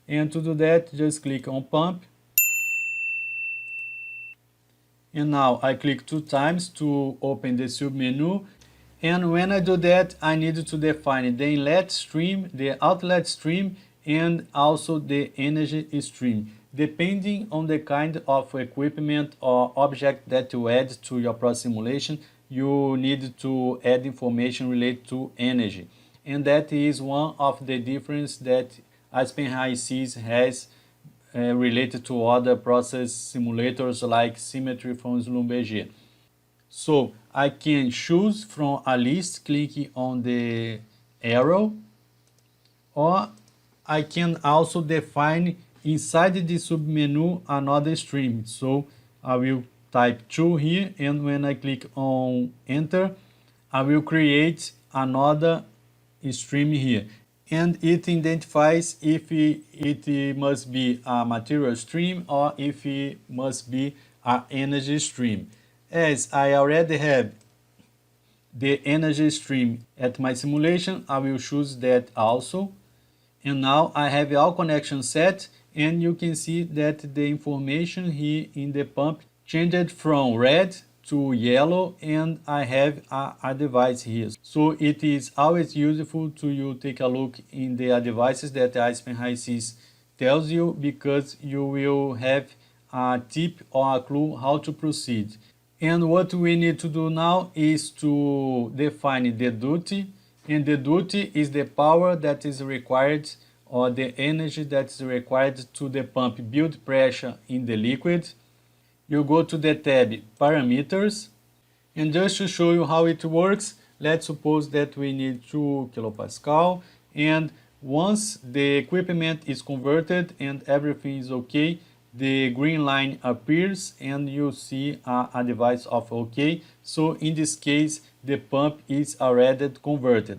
And to do that, just click on pump. And now I click 2 times to open the submenu. And when I do that, I need to define the inlet stream, the outlet stream, and also the energy stream. Depending on the kind of equipment or object that you add to your process simulation, you need to add information related to energy. And that is one of the differences that Aspen Hysys has related to other process simulators like Symmetry from Schlumberger. So I can choose from a list clicking on the arrow, or I can also define inside the submenu another stream. So I will type 2 here, and when I click on enter, I will create another stream here. And it identifies if it must be a material stream or if it must be an energy stream. As I already have the energy stream at my simulation, I will choose that also. And now I have all connections set, and you can see that the information here in the pump changed from red to yellow, and I have a device here. So it is always useful to you take a look in the devices that Aspen Hysys tells you, because you will have a tip or a clue how to proceed. And what we need to do now is to define the duty, and the duty is the power that is required or the energy that is required to the pump build pressure in the liquid. You go to the tab parameters, and just to show you how it works, let's suppose that we need 2 kilopascal, and once the equipment is converted and everything is okay, the green line appears and you see a device of OK. So in this case, the pump is already converted.